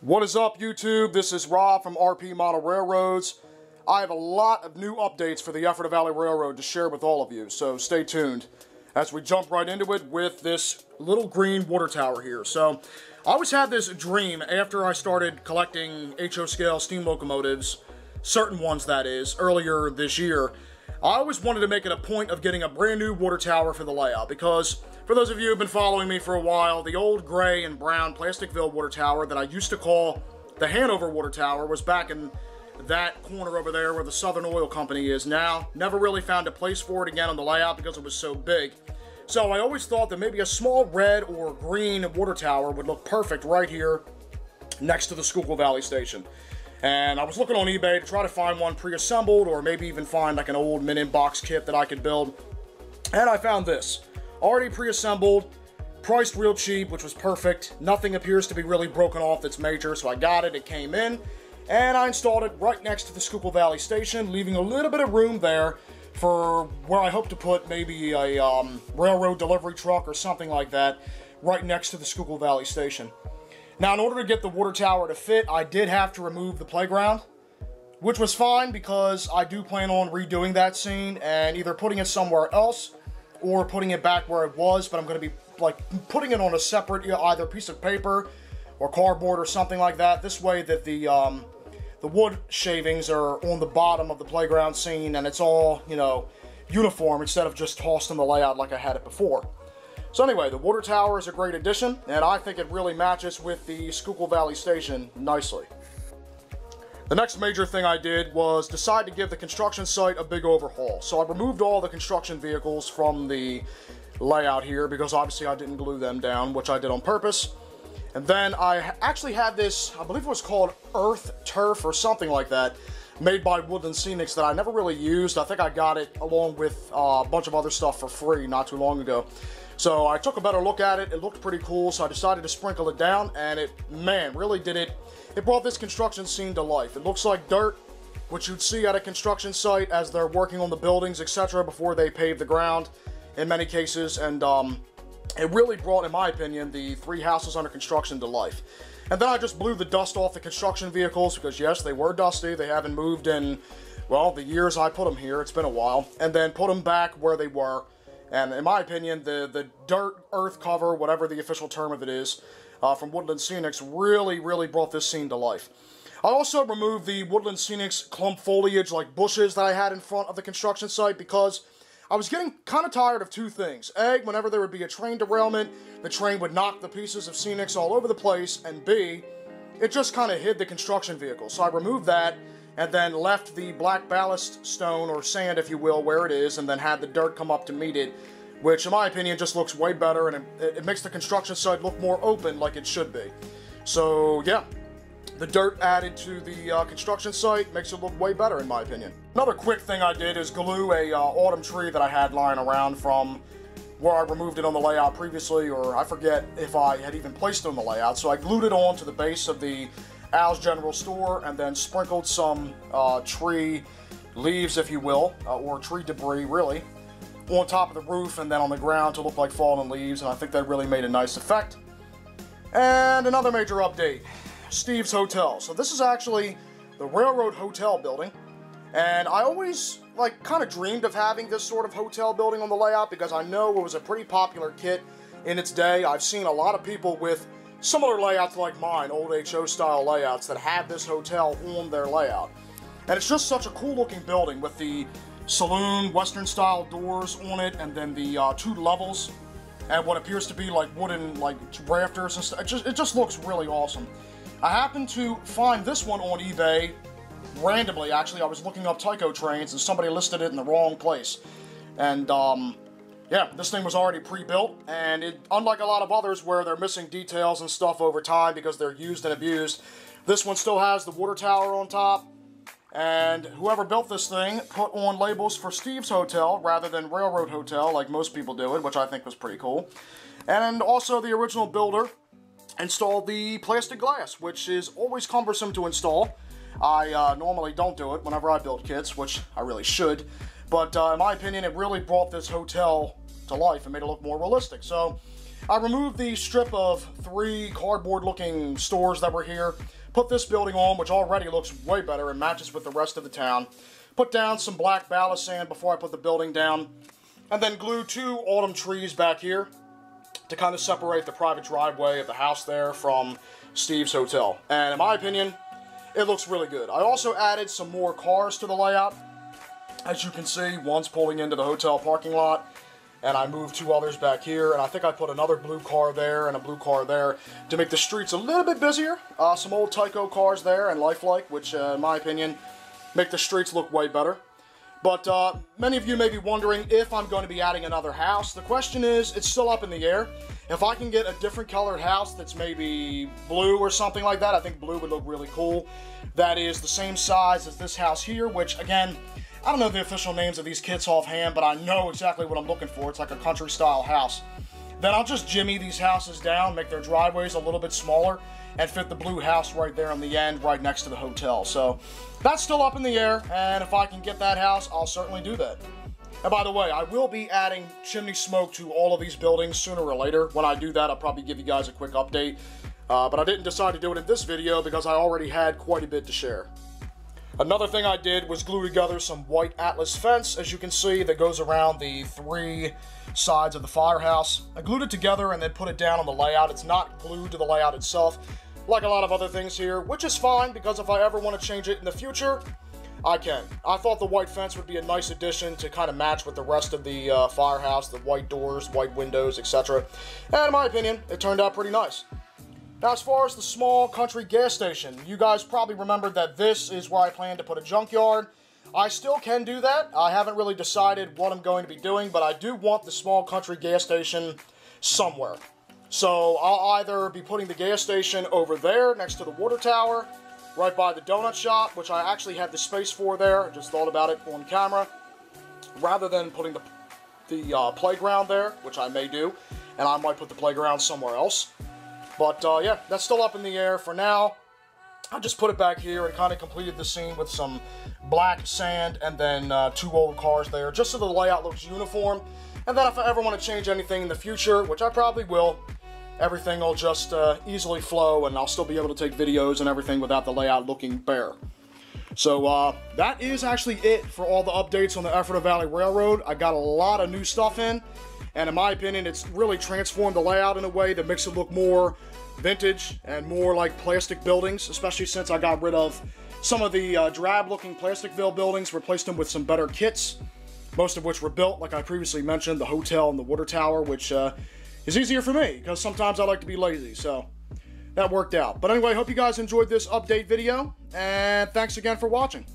What is up, YouTube? This is Rob from RP Model Railroads. I have a lot of new updates for the Ephrata Valley Railroad to share with all of you, so stay tuned as we jump right into it with this little green water tower here. So, I always had this dream after I started collecting HO scale steam locomotives, certain ones that is, earlier this year. I always wanted to make it a point of getting a brand new water tower for the layout because, for those of you who have been following me for a while, the old gray and brown Plasticville water tower that I used to call the Hanover water tower was back in that corner over there where the Southern Oil Company is now. Never really found a place for it again on the layout because it was so big. So I always thought that maybe a small red or green water tower would look perfect right here next to the Schuylkill Valley Station. And I was looking on eBay to try to find one pre-assembled or maybe even find like an old min-in-box kit that I could build. And I found this. Already pre-assembled, priced real cheap, which was perfect. Nothing appears to be really broken off that's major, so I got it, it came in, and I installed it right next to the Schuylkill Valley Station, leaving a little bit of room there for where I hope to put maybe a railroad delivery truck or something like that right next to the Schuylkill Valley Station. Now, in order to get the water tower to fit, I did have to remove the playground, which was fine because I do plan on redoing that scene and either putting it somewhere else or putting it back where it was, but I'm going to be like putting it on a separate either piece of paper or cardboard or something like that. This way that the wood shavings are on the bottom of the playground scene and it's all, you know, uniform instead of just tossed in the layout like I had it before. So anyway, the water tower is a great addition, and I think it really matches with the Schuylkill Valley Station nicely. The next major thing I did was decide to give the construction site a big overhaul. So I removed all the construction vehicles from the layout here because obviously I didn't glue them down, which I did on purpose. And then I actually had this, I believe it was called Earth Turf or something like that, made by Woodland Scenics that I never really used. I think I got it along with a bunch of other stuff for free not too long ago. So I took a better look at it. It looked pretty cool, so I decided to sprinkle it down, and it, man, really did it. It brought this construction scene to life. It looks like dirt, which you'd see at a construction site as they're working on the buildings, etc., before they pave the ground in many cases, and it really brought, in my opinion, the three houses under construction to life. And then I just blew the dust off the construction vehicles, because yes, they were dusty. They haven't moved in, well, the years I put them here. It's been a while. And then put them back where they were. And in my opinion, the dirt, earth cover, whatever the official term of it is, from Woodland Scenics really brought this scene to life. I also removed the Woodland Scenics clump foliage, like bushes that I had in front of the construction site because I was getting kind of tired of two things. A, whenever there would be a train derailment, the train would knock the pieces of Scenics all over the place, and B, it just kind of hid the construction vehicle. So I removed that, and then left the black ballast stone, or sand if you will, where it is, and then had the dirt come up to meet it, which in my opinion just looks way better, and it makes the construction site look more open like it should be. So yeah, the dirt added to the construction site makes it look way better in my opinion. Another quick thing I did is glue a autumn tree that I had lying around from where I removed it on the layout previously, or I forget if I had even placed it on the layout, so I glued it on to the base of the Al's General Store, and then sprinkled some tree leaves, if you will, or tree debris, really, on top of the roof and then on the ground to look like fallen leaves, and I think that really made a nice effect. And another major update, Steve's Hotel. So this is actually the Railroad Hotel building, and I always, like, kind of dreamed of having this sort of hotel building on the layout because I know it was a pretty popular kit in its day. I've seen a lot of people with similar layouts like mine, old HO style layouts, that have this hotel on their layout. And it's just such a cool looking building with the saloon, western style doors on it, and then the 2 levels, and what appears to be like wooden like rafters and stuff. It just looks really awesome. I happened to find this one on eBay randomly. Actually, I was looking up Tyco trains and somebody listed it in the wrong place. And yeah, this thing was already pre-built, and it, unlike a lot of others where they're missing details and stuff over time because they're used and abused, this one still has the water tower on top, and whoever built this thing put on labels for Steve's Hotel rather than Railroad Hotel like most people do it, which I think was pretty cool. And also the original builder installed the plastic glass, which is always cumbersome to install. I normally don't do it whenever I build kits, which I really should. But in my opinion, it really brought this hotel to life and made it look more realistic. So I removed the strip of 3 cardboard-looking stores that were here, put this building on, which already looks way better and matches with the rest of the town, put down some black ballast sand before I put the building down, and then glued 2 autumn trees back here to kind of separate the private driveway of the house there from Steve's hotel. And in my opinion, it looks really good. I also added some more cars to the layout. As you can see, one's pulling into the hotel parking lot, and I moved 2 others back here, and I think I put another blue car there and a blue car there to make the streets a little bit busier. Some old Tyco cars there and lifelike, which in my opinion make the streets look way better. But many of you may be wondering if I'm going to be adding another house. The question is, it's still up in the air. If I can get a different colored house that's maybe blue or something like that, I think blue would look really cool. That is the same size as this house here, which again, I don't know the official names of these kits offhand, but I know exactly what I'm looking for. It's like a country style house. Then I'll just jimmy these houses down, make their driveways a little bit smaller, and fit the blue house right there on the end, right next to the hotel. So that's still up in the air, and if I can get that house, I'll certainly do that. And by the way, I will be adding chimney smoke to all of these buildings sooner or later. When I do that, I'll probably give you guys a quick update. But I didn't decide to do it in this video because I already had quite a bit to share. Another thing I did was glue together some white Atlas fence, as you can see, that goes around the 3 sides of the firehouse. I glued it together and then put it down on the layout. It's not glued to the layout itself, like a lot of other things here, which is fine, because if I ever want to change it in the future, I can. I thought the white fence would be a nice addition to kind of match with the rest of the firehouse, the white doors, white windows, etc. And in my opinion, it turned out pretty nice. Now, as far as the small country gas station, you guys probably remembered that this is where I plan to put a junkyard. I still can do that. I haven't really decided what I'm going to be doing, but I do want the small country gas station somewhere. So I'll either be putting the gas station over there next to the water tower, right by the donut shop, which I actually had the space for there. I just thought about it on camera. Rather than putting the playground there, which I may do, and I might put the playground somewhere else. But yeah, that's still up in the air for now. I just put it back here and kind of completed the scene with some black sand and then 2 old cars there, just so the layout looks uniform. And then if I ever want to change anything in the future, which I probably will, everything will just easily flow, and I'll still be able to take videos and everything without the layout looking bare. So that is actually it for all the updates on the Ephrata Valley Railroad. I got a lot of new stuff in, and in my opinion, it's really transformed the layout in a way that makes it look more vintage and more like plastic buildings, especially since I got rid of some of the drab-looking Plasticville buildings, replaced them with some better kits, most of which were built, like I previously mentioned, the hotel and the water tower, which is easier for me, because sometimes I like to be lazy, so that worked out. But anyway, hope you guys enjoyed this update video, and thanks again for watching.